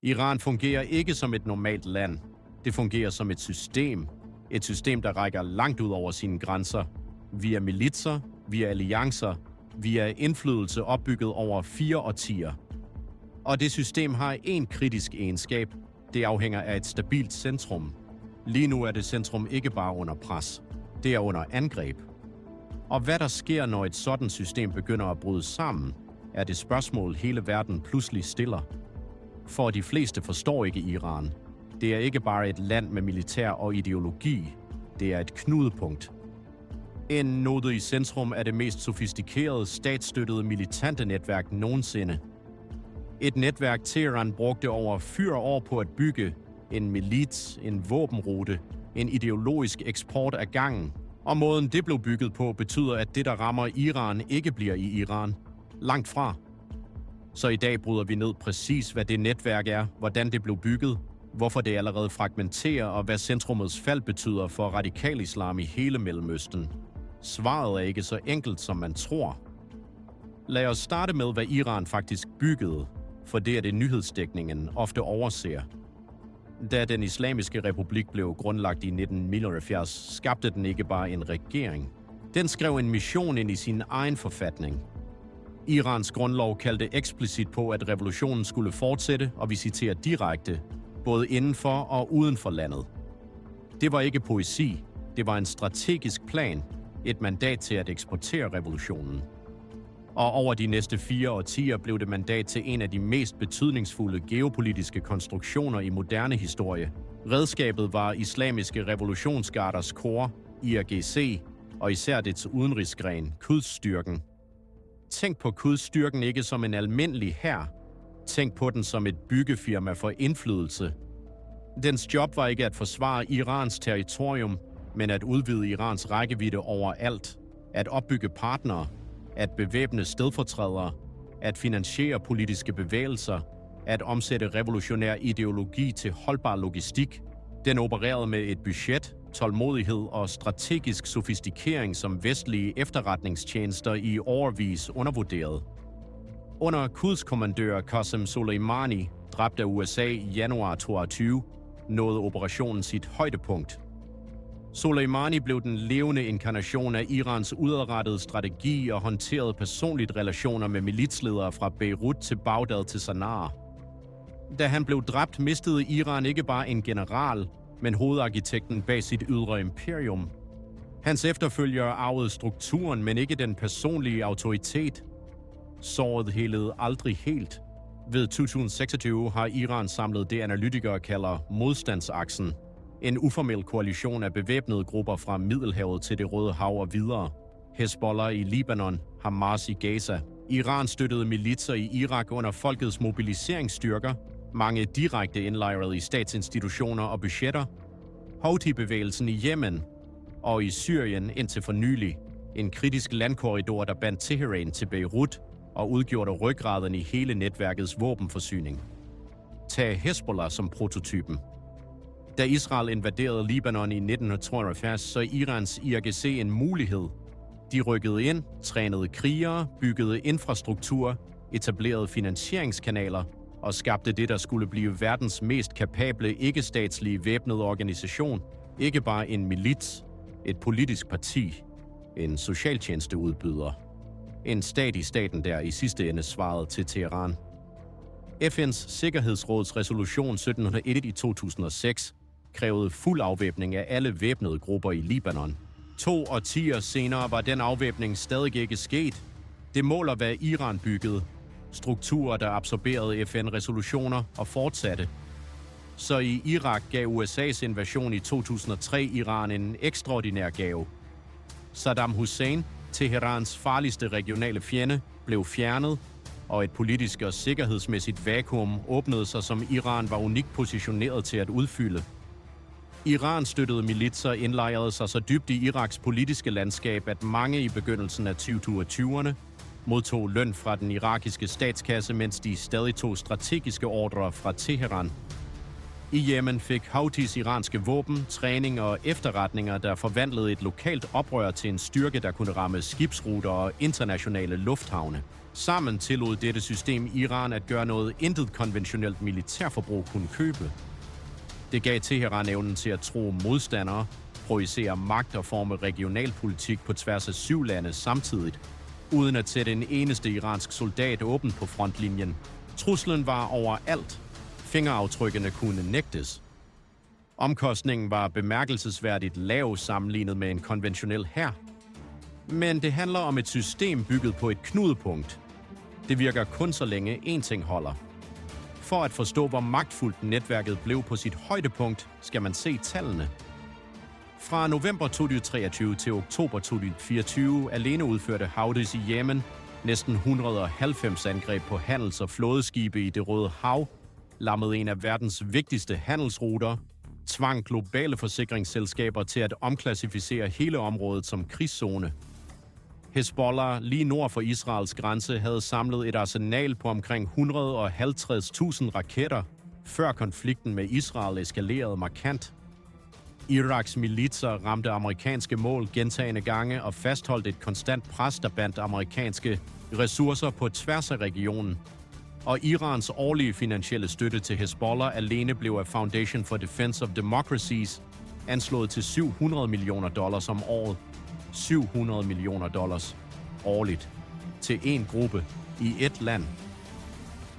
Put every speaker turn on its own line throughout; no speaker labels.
Iran fungerer ikke som et normalt land. Det fungerer som et system. Et system, der rækker langt ud over sine grænser. Via militser, via alliancer, via indflydelse opbygget over 4 årtier. Og det system har én kritisk egenskab. Det afhænger af et stabilt centrum. Lige nu er det centrum ikke bare under pres. Det er under angreb. Og hvad der sker, når et sådan system begynder at bryde sammen, er det spørgsmål, hele verden pludselig stiller. For de fleste forstår ikke Iran. Det er ikke bare et land med militær og ideologi. Det er et knudepunkt. En node i centrum er det mest sofistikerede, statsstøttede militante netværk nogensinde. Et netværk, Teheran brugte over 4 år på at bygge. En milits, en våbenrute, en ideologisk eksport af gangen. Og måden det blev bygget på, betyder, at det, der rammer Iran, ikke bliver i Iran. Langt fra. Så i dag bryder vi ned præcis, hvad det netværk er, hvordan det blev bygget, hvorfor det allerede fragmenterer, og hvad centrumets fald betyder for radikal islam i hele Mellemøsten. Svaret er ikke så enkelt, som man tror. Lad os starte med, hvad Iran faktisk byggede, for det er det nyhedsdækningen ofte overser. Da den islamiske republik blev grundlagt i 1979, skabte den ikke bare en regering. Den skrev en mission ind i sin egen forfatning. Irans grundlov kaldte eksplicit på, at revolutionen skulle fortsætte, og vi citerer direkte, både inden for og uden for landet. Det var ikke poesi, det var en strategisk plan, et mandat til at eksportere revolutionen. Og over de næste 4 årtier blev det mandat til en af de mest betydningsfulde geopolitiske konstruktioner i moderne historie. Redskabet var Islamiske Revolutionsgarders Korps, IRGC, og især dets udenrigsgren, Quds-styrken. Tænk på Quds-styrken ikke som en almindelig hær. Tænk på den som et byggefirma for indflydelse. Dens job var ikke at forsvare Irans territorium, men at udvide Irans rækkevidde overalt, at opbygge partnere, at bevæbne stedfortrædere, at finansiere politiske bevægelser, at omsætte revolutionær ideologi til holdbar logistik. Den opererede med et budget, tålmodighed og strategisk sofistikering, som vestlige efterretningstjenester i årevis undervurderede. Under Quds-kommandør Qasem Soleimani, dræbt af USA i januar 2022, nåede operationen sit højdepunkt. Soleimani blev den levende inkarnation af Irans udadrettede strategi og håndterede personligt relationer med militsledere fra Beirut til Bagdad til Sanaa. Da han blev dræbt, mistede Iran ikke bare en general, men hovedarkitekten bag sit ydre imperium. Hans efterfølgere arvede strukturen, men ikke den personlige autoritet. Såret helede aldrig helt. Ved 2026 har Iran samlet det, analytikere kalder modstandsaksen. En uformel koalition af bevæbnede grupper fra Middelhavet til det Røde Hav og videre. Hezbollah i Libanon, Hamas i Gaza. Iran støttede militser i Irak under folkets mobiliseringsstyrker. Mange direkte indlejret i statsinstitutioner og budgetter. Houthi-bevægelsen i Yemen og i Syrien indtil for nylig. En kritisk landkorridor, der bandt Teheran til Beirut og udgjorde ryggraden i hele netværkets våbenforsyning. Tag Hezbollah som prototypen. Da Israel invaderede Libanon i 1972, så Irans IRGC en mulighed. De rykkede ind, trænede krigere, byggede infrastruktur, etablerede finansieringskanaler og skabte det, der skulle blive verdens mest kapable ikke-statslige væbnede organisation. Ikke bare en milits, et politisk parti, en socialtjenesteudbyder. En stat i staten, der i sidste ende svarede til Teheran. FN's Sikkerhedsråds resolution 1701 i 2006 krævede fuld afvæbning af alle væbnede grupper i Libanon. 2 årtier senere var den afvæbning stadig ikke sket. Det måler, hvad Iran byggede. Strukturer, der absorberede FN-resolutioner og fortsatte. Så i Irak gav USA's invasion i 2003 Iran en ekstraordinær gave. Saddam Hussein, Teherans farligste regionale fjende, blev fjernet, og et politisk og sikkerhedsmæssigt vakuum åbnede sig, som Iran var unikt positioneret til at udfylde. Iran-støttede militser indlejrede sig så dybt i Iraks politiske landskab, at mange i begyndelsen af 2020'erne modtog løn fra den irakiske statskasse, mens de stadig tog strategiske ordrer fra Teheran. I Yemen fik Houthis iranske våben, træning og efterretninger, der forvandlede et lokalt oprør til en styrke, der kunne ramme skibsruter og internationale lufthavne. Sammen tillod dette system Iran at gøre noget intet konventionelt militærforbrug kunne købe. Det gav Teheran evnen til at tro modstandere, projicere magt og forme regionalpolitik på tværs af 7 lande samtidigt, uden at sætte en eneste iransk soldat åben på frontlinjen. Truslen var overalt. Fingeraftrykkene kunne nægtes. Omkostningen var bemærkelsesværdigt lav sammenlignet med en konventionel hær. Men det handler om et system bygget på et knudepunkt. Det virker kun så længe én ting holder. For at forstå, hvor magtfuldt netværket blev på sit højdepunkt, skal man se tallene. Fra november 2023 til oktober 2024 alene udførte Houthis i Yemen næsten 190 angreb på handels- og flådeskibe i Det Røde Hav, lammede en af verdens vigtigste handelsruter, tvang globale forsikringsselskaber til at omklassificere hele området som krigszone. Hezbollah, lige nord for Israels grænse, havde samlet et arsenal på omkring 150.000 raketter, før konflikten med Israel eskalerede markant. Iraks militser ramte amerikanske mål gentagne gange og fastholdt et konstant pres, der bandt amerikanske ressourcer på tværs af regionen. Og Irans årlige finansielle støtte til Hezbollah alene blev af Foundation for Defense of Democracies anslået til $700 millioner om året. $700 millioner årligt til en gruppe i et land.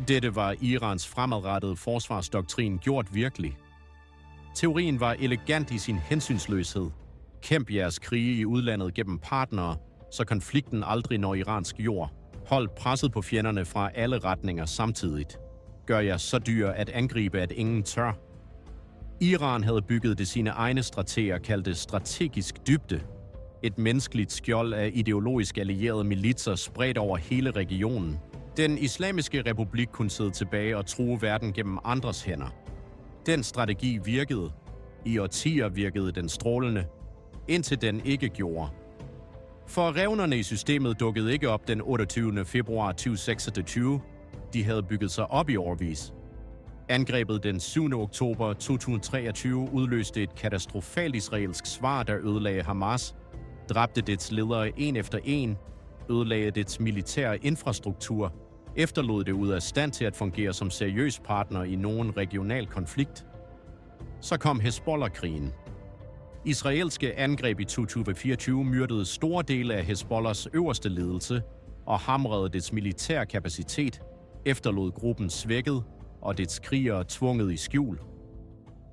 Dette var Irans fremadrettede forsvarsdoktrin gjort virkelig. Teorien var elegant i sin hensynsløshed. Kæmp jeres krige i udlandet gennem partnere, så konflikten aldrig når iransk jord. Hold presset på fjenderne fra alle retninger samtidigt. Gør jer så dyr at angribe, at ingen tør. Iran havde bygget det sine egne strateger kaldte strategisk dybde. Et menneskeligt skjold af ideologisk allierede militser spredt over hele regionen. Den islamiske republik kunne sidde tilbage og true verden gennem andres hænder. Den strategi virkede. I årtier virkede den strålende, indtil den ikke gjorde. For revnerne i systemet dukkede ikke op den 28. februar 2026. De havde bygget sig op i årevis. Angrebet den 7. oktober 2023 udløste et katastrofalt israelsk svar, der ødelagde Hamas, dræbte dets ledere en efter en, ødelagde dets militære infrastruktur, efterlod det ud af stand til at fungere som seriøs partner i nogen regional konflikt. Så kom Hezbollah-krigen. Israelske angreb i 2024 myrdede store dele af Hezbollahs øverste ledelse og hamrede dets militære kapacitet, efterlod gruppen svækket og dets krigere tvunget i skjul.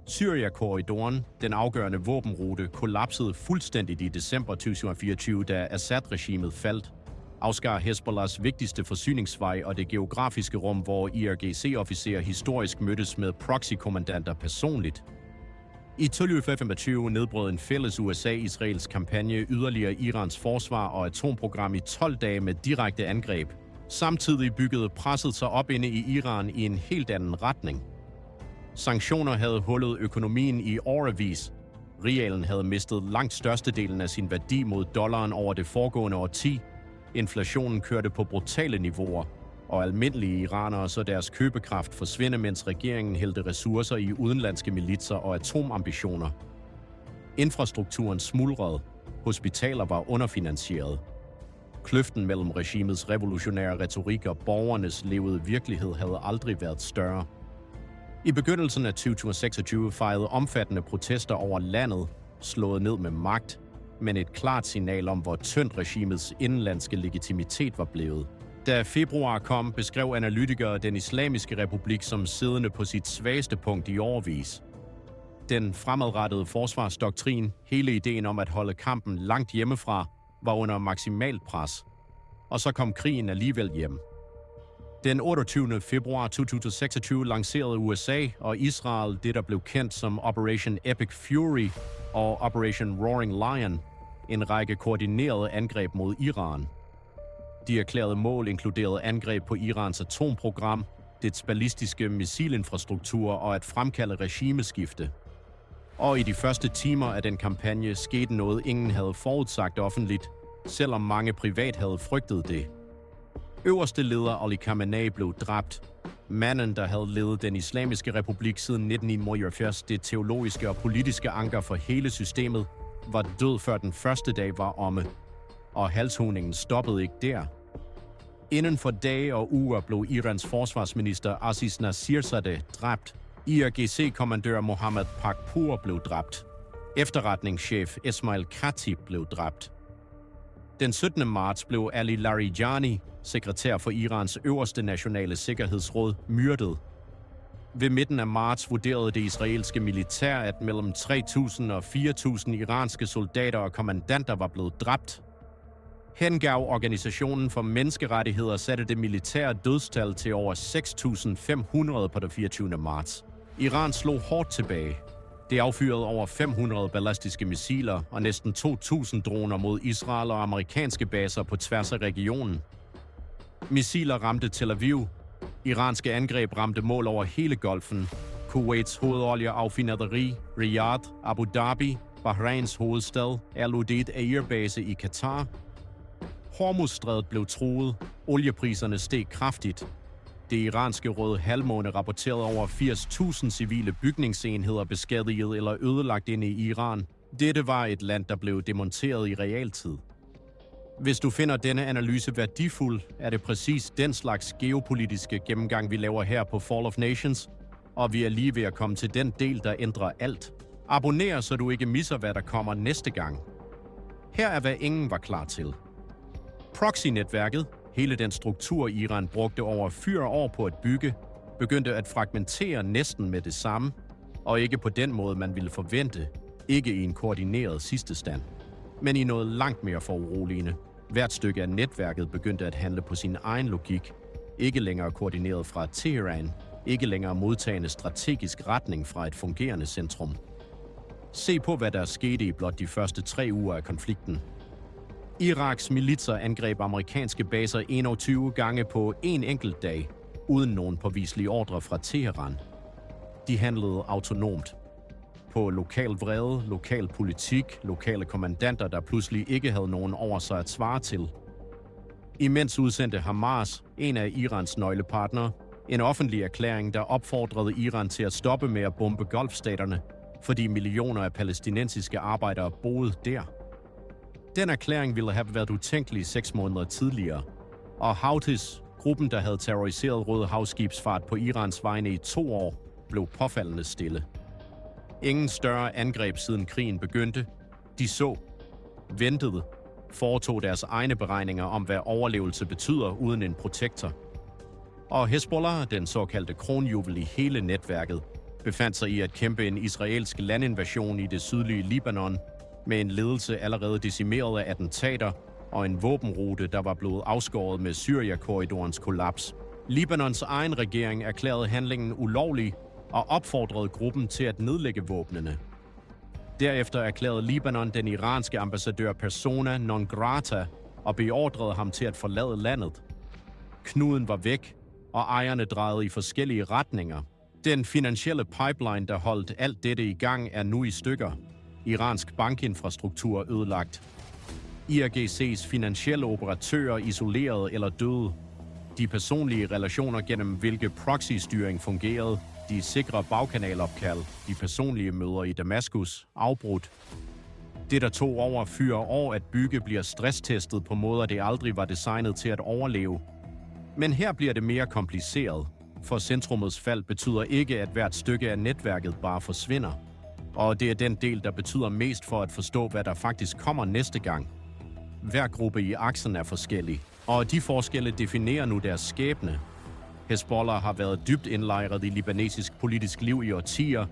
Syria-korridoren, den afgørende våbenrute, kollapsede fuldstændigt i december 2024, da Assad-regimet faldt, afskar Hezbollahs vigtigste forsyningsvej og det geografiske rum, hvor IRGC-officerer historisk mødtes med proxy-kommandanter personligt. I 2025 nedbrød en fælles USA-israelsk kampagne yderligere Irans forsvar og atomprogram i 12 dage med direkte angreb. Samtidig byggede presset sig op inde i Iran i en helt anden retning. Sanktioner havde hullet økonomien i årevis. Rialen havde mistet langt størstedelen af sin værdi mod dollaren over det foregående årti. Inflationen kørte på brutale niveauer, og almindelige iranere så deres købekraft forsvinde, mens regeringen hældte ressourcer i udenlandske militser og atomambitioner. Infrastrukturen smuldrede. Hospitaler var underfinansieret. Kløften mellem regimets revolutionære retorik og borgernes levede virkelighed havde aldrig været større. I begyndelsen af 2026 fejrede omfattende protester over landet, slået ned med magt, men et klart signal om, hvor tyndt regimets indenlandske legitimitet var blevet. Da februar kom, beskrev analytikere den islamiske republik som siddende på sit svageste punkt i årevis. Den fremadrettede forsvarsdoktrin, hele ideen om at holde kampen langt hjemmefra, var under maksimalt pres. Og så kom krigen alligevel hjem. Den 28. februar 2026 lancerede USA og Israel det, der blev kendt som Operation Epic Fury og Operation Roaring Lion, en række koordinerede angreb mod Iran. De erklærede mål inkluderede angreb på Irans atomprogram, dets ballistiske missilinfrastruktur og at fremkalde regimeskifte. Og i de første timer af den kampagne skete noget, ingen havde forudsagt offentligt, selvom mange privat havde frygtet det. Øverste leder Ali Khamenei blev dræbt. Manden, der havde ledet den islamiske republik siden 1979, det teologiske og politiske anker for hele systemet, var død før den første dag var omme. Og halshugningen stoppede ikke der. Inden for dage og uger blev Irans forsvarsminister Aziz Nasirzadeh dræbt. IRGC-kommandør Mohammad Pakpour blev dræbt. Efterretningschef Esmail Khatib blev dræbt. Den 17. marts blev Ali Larijani, sekretær for Irans øverste nationale sikkerhedsråd, myrdet. Ved midten af marts vurderede det israelske militær, at mellem 3.000 og 4.000 iranske soldater og kommandanter var blevet dræbt. Hengav Organisationen for Menneskerettigheder satte det militære dødstal til over 6.500 på det 24. marts. Iran slog hårdt tilbage. Det affyrede over 500 ballistiske missiler og næsten 2.000 droner mod Israel og amerikanske baser på tværs af regionen. Missiler ramte Tel Aviv. Iranske angreb ramte mål over hele Golfen. Kuwaits hovedolieaffinaderi, Riyadh, Abu Dhabi, Bahrains hovedstad, Al Udeid Airbase i Katar. Hormuzstrædet blev truet. Oliepriserne steg kraftigt. Det iranske Røde Halvmåne rapporterede over 80.000 civile bygningsenheder beskadiget eller ødelagt inde i Iran. Dette var et land, der blev demonteret i realtid. Hvis du finder denne analyse værdifuld, er det præcis den slags geopolitiske gennemgang, vi laver her på Fall of Nations, og vi er lige ved at komme til den del, der ændrer alt. Abonner, så du ikke misser, hvad der kommer næste gang. Her er, hvad ingen var klar til. Proxy-netværket, hele den struktur, Iran brugte over 4 år på at bygge, begyndte at fragmentere næsten med det samme, og ikke på den måde, man ville forvente, ikke i en koordineret sidste stand, men i noget langt mere foruroligende. Hvert stykke af netværket begyndte at handle på sin egen logik, ikke længere koordineret fra Teheran, ikke længere modtagende strategisk retning fra et fungerende centrum. Se på, hvad der skete i blot de første 3 uger af konflikten. Iraks militser angreb amerikanske baser 21 gange på en enkelt dag, uden nogen påviselige ordre fra Teheran. De handlede autonomt. På lokal vrede, lokal politik, lokale kommandanter, der pludselig ikke havde nogen over sig at svare til. Imens udsendte Hamas, en af Irans nøglepartnere, en offentlig erklæring, der opfordrede Iran til at stoppe med at bombe golfstaterne, fordi millioner af palæstinensiske arbejdere boede der. Den erklæring ville have været utænkelig 6 måneder tidligere, og Houthis, gruppen der havde terroriseret Røde Havskibsfart på Irans vegne i 2 år, blev påfaldende stille. Ingen større angreb siden krigen begyndte. De så, ventede, foretog deres egne beregninger om, hvad overlevelse betyder uden en protektor. Og Hezbollah, den såkaldte kronjuvel i hele netværket, befandt sig i at kæmpe en israelsk landinvasion i det sydlige Libanon, med en ledelse allerede decimeret af attentater og en våbenrute, der var blevet afskåret med Syria-korridorens kollaps. Libanons egen regering erklærede handlingen ulovlig og opfordrede gruppen til at nedlægge våbnene. Derefter erklærede Libanon den iranske ambassadør persona non grata og beordrede ham til at forlade landet. Knuden var væk, og ejerne drejede i forskellige retninger. Den finansielle pipeline, der holdt alt dette i gang, er nu i stykker. Iransk bankinfrastruktur ødelagt. IRGC's finansielle operatører isoleret eller døde. De personlige relationer, gennem hvilke proxy-styring fungerede, de sikre bagkanalopkald, de personlige møder i Damaskus, afbrudt. Det, der tog over 4 år at bygge, bliver stresstestet på måder, det aldrig var designet til at overleve. Men her bliver det mere kompliceret, for centrummets fald betyder ikke, at hvert stykke af netværket bare forsvinder. Og det er den del, der betyder mest for at forstå, hvad der faktisk kommer næste gang. Hver gruppe i aksen er forskellig, og de forskelle definerer nu deres skæbne. Hezbollah har været dybt indlejret i libanesisk politisk liv i årtier,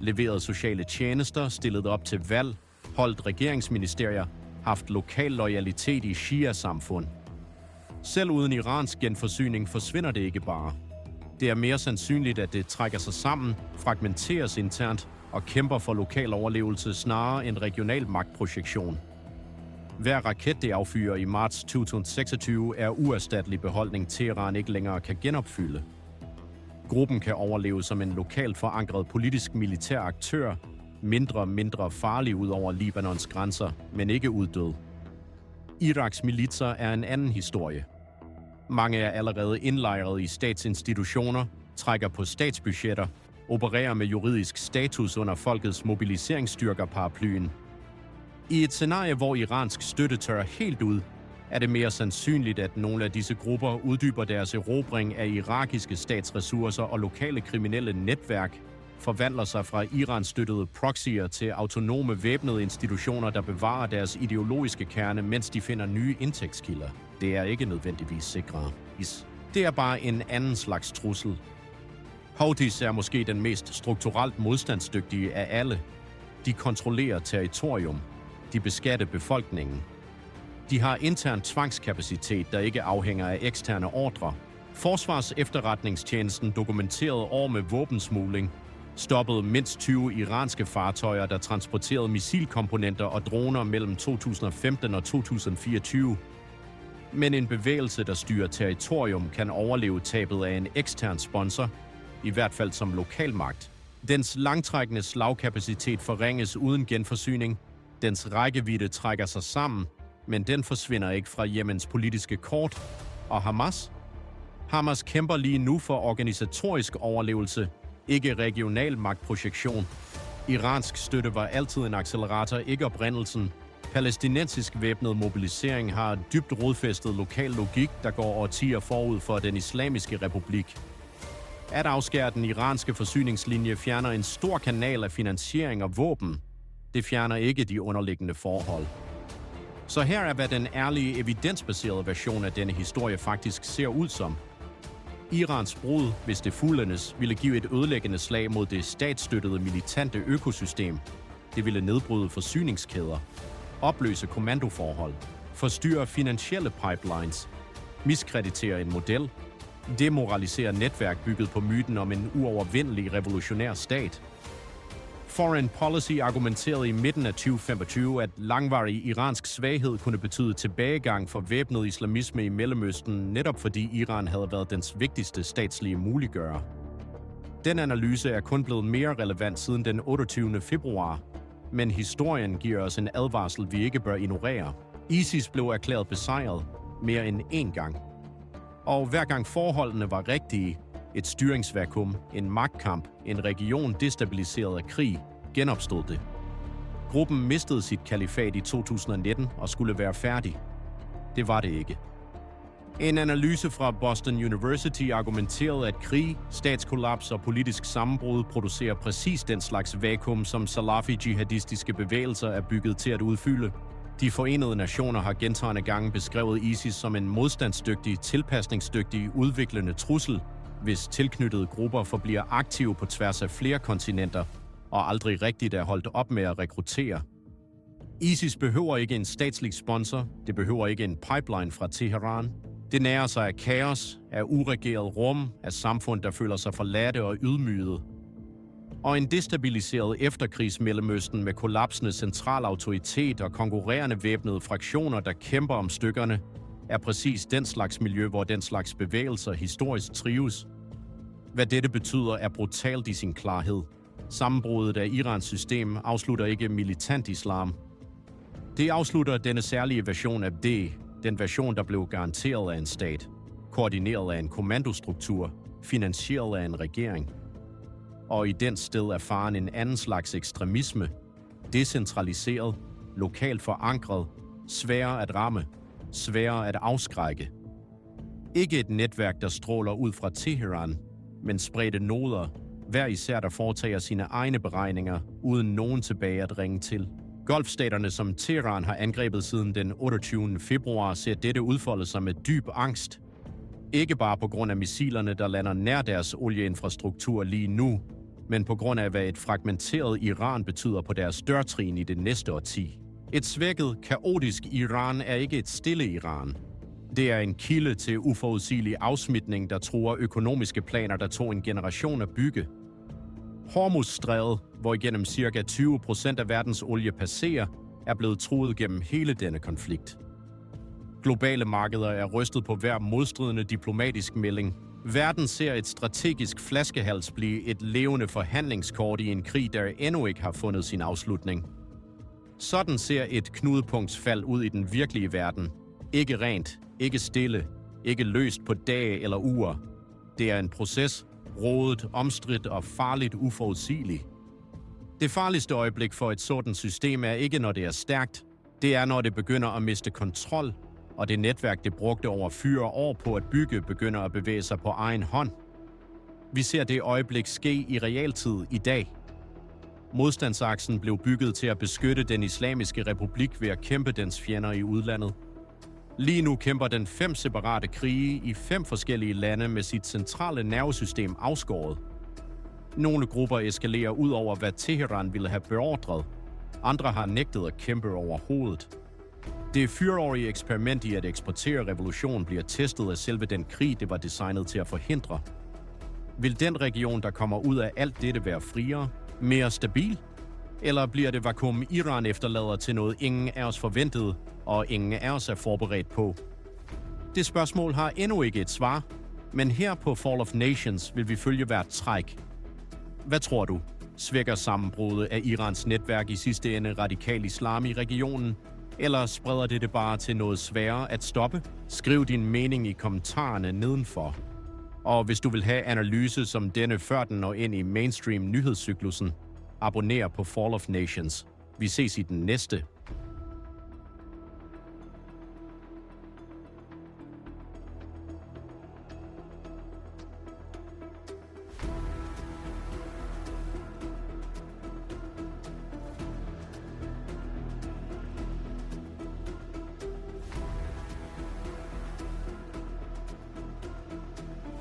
leveret sociale tjenester, stillet op til valg, holdt regeringsministerier, haft lokal loyalitet i Shia-samfund. Selv uden iransk genforsyning forsvinder det ikke bare. Det er mere sandsynligt, at det trækker sig sammen, fragmenteres internt og kæmper for lokal overlevelse snarere end regional magtprojektion. Hver raket, det affyrer i marts 2026, er uerstattelig beholdning, Teheran ikke længere kan genopfylde. Gruppen kan overleve som en lokalt forankret politisk militær aktør, mindre farlig ud over Libanons grænser, men ikke uddød. Iraks militser er en anden historie. Mange er allerede indlejret i statsinstitutioner, trækker på statsbudgetter, opererer med juridisk status under folkets mobiliseringsstyrker-paraplyen. I et scenarie, hvor iransk støtte tørrer helt ud, er det mere sandsynligt, at nogle af disse grupper uddyber deres erobring af irakiske statsressourcer og lokale kriminelle netværk, forvandler sig fra Iran-støttede proxyer til autonome væbnede institutioner, der bevarer deres ideologiske kerne, mens de finder nye indtægtskilder. Det er ikke nødvendigvis sikrere. Det er bare en anden slags trussel. Houthis er måske den mest strukturelt modstandsdygtige af alle. De kontrollerer territorium. De beskatter befolkningen. De har intern tvangskapacitet, der ikke afhænger af eksterne ordre. Forsvars efterretningstjenesten dokumenterede år med våbensmugling, stoppede mindst 20 iranske fartøjer, der transporterede missilkomponenter og droner mellem 2015 og 2024. Men en bevægelse, der styrer territorium, kan overleve tabet af en ekstern sponsor, i hvert fald som lokalmagt. Dens langtrækkende slagkapacitet forringes uden genforsyning. Dens rækkevidde trækker sig sammen, men den forsvinder ikke fra Yemens politiske kort. Og Hamas kæmper lige nu for organisatorisk overlevelse, ikke regional magtprojektion. Iransk støtte var altid en accelerator, ikke oprindelsen. Palæstinensisk væbnet mobilisering har dybt rodfæstet lokal logik, der går årtier forud for den islamiske republik. At afskære den iranske forsyningslinje fjerner en stor kanal af finansiering og våben. Det fjerner ikke de underliggende forhold. Så her er, hvad den ærlige, evidensbaserede version af denne historie faktisk ser ud som. Irans brud, hvis det fuldendes, ville give et ødelæggende slag mod det statsstøttede militante økosystem. Det ville nedbryde forsyningskæder, opløse kommandoforhold, forstyrre finansielle pipelines, miskreditere en model, demoralisere netværk bygget på myten om en uovervindelig revolutionær stat. Foreign Policy argumenterede i midten af 2025, at langvarig iransk svaghed kunne betyde tilbagegang for væbnet islamisme i Mellemøsten, netop fordi Iran havde været dens vigtigste statslige muliggører. Den analyse er kun blevet mere relevant siden den 28. februar, men historien giver os en advarsel, vi ikke bør ignorere. ISIS blev erklæret besejret mere end én gang. Og hver gang forholdene var rigtige, et styringsvakuum, en magtkamp, en region destabiliseret af krig, genopstod det. Gruppen mistede sit kalifat i 2019 og skulle være færdig. Det var det ikke. En analyse fra Boston University argumenterede, at krig, statskollaps og politisk sammenbrud producerer præcis den slags vakuum, som Salafi-jihadistiske bevægelser er bygget til at udfylde. De Forenede Nationer har gentagne gange beskrevet ISIS som en modstandsdygtig, tilpasningsdygtig, udviklende trussel, hvis tilknyttede grupper forbliver aktive på tværs af flere kontinenter og aldrig rigtigt er holdt op med at rekruttere. ISIS behøver ikke en statslig sponsor, det behøver ikke en pipeline fra Teheran. Det nærer sig af kaos, af uregeret rum, af samfund, der føler sig forladte og ydmygede. Og en destabiliseret efterkrigsmellemøsten med kollapsende centralautoritet og konkurrerende væbnede fraktioner, der kæmper om stykkerne, er præcis den slags miljø, hvor den slags bevægelser historisk trives. Hvad dette betyder, er brutalt i sin klarhed. Sammenbruddet af Irans system afslutter ikke militant islam. Det afslutter denne særlige version af det, den version, der blev garanteret af en stat, koordineret af en kommandostruktur, finansieret af en regering. Og i den sted er faren en anden slags ekstremisme, decentraliseret, lokalt forankret, sværere at ramme, sværere at afskrække. Ikke et netværk, der stråler ud fra Teheran, men spredte noder, hver især der foretager sine egne beregninger, uden nogen tilbage at ringe til. Golfstaterne, som Teheran har angrebet siden den 28. februar, ser dette udfolde sig med dyb angst. Ikke bare på grund af missilerne, der lander nær deres olieinfrastruktur lige nu, men på grund af, hvad et fragmenteret Iran betyder på deres dørtrin i det næste årti. Et svækket, kaotisk Iran er ikke et stille Iran. Det er en kilde til uforudsigelig afsmitning, der truer økonomiske planer, der tog en generation at bygge. Hormuzstrædet, hvor igennem ca. 20% af verdens olie passerer, er blevet truet gennem hele denne konflikt. Globale markeder er rystet på hver modstridende diplomatisk melding. Verden ser et strategisk flaskehals blive et levende forhandlingskort i en krig, der endnu ikke har fundet sin afslutning. Sådan ser et knudepunktsfald ud i den virkelige verden. Ikke rent, ikke stille, ikke løst på dage eller uger. Det er en proces, rodet, omstridt og farligt uforudsigelig. Det farligste øjeblik for et sådan system er ikke, når det er stærkt. Det er, når det begynder at miste kontrol, og det netværk, det brugte over 4 år på at bygge, begynder at bevæge sig på egen hånd. Vi ser det øjeblik ske i realtid i dag. Modstandsaksen blev bygget til at beskytte den islamiske republik ved at kæmpe dens fjender i udlandet. Lige nu kæmper den 5 separate krige i 5 forskellige lande med sit centrale nervesystem afskåret. Nogle grupper eskalerer ud over, hvad Teheran ville have beordret. Andre har nægtet at kæmpe overhovedet. Det 4-årige eksperiment i at eksportere revolution bliver testet af selve den krig, det var designet til at forhindre. Vil den region, der kommer ud af alt dette, være friere, mere stabil? Eller bliver det vakuum, Iran efterlader til noget, ingen af os forventede, og ingen af os er forberedt på? Det spørgsmål har endnu ikke et svar, men her på Fall of Nations vil vi følge hvert træk. Hvad tror du? Svækker sammenbruddet af Irans netværk i sidste ende radikal islam i regionen? Eller spreder det bare til noget sværere at stoppe? Skriv din mening i kommentarerne nedenfor. Og hvis du vil have analyse som denne, før den når ind i mainstream nyhedscyklusen, abonner på Fall of Nations. Vi ses i den næste.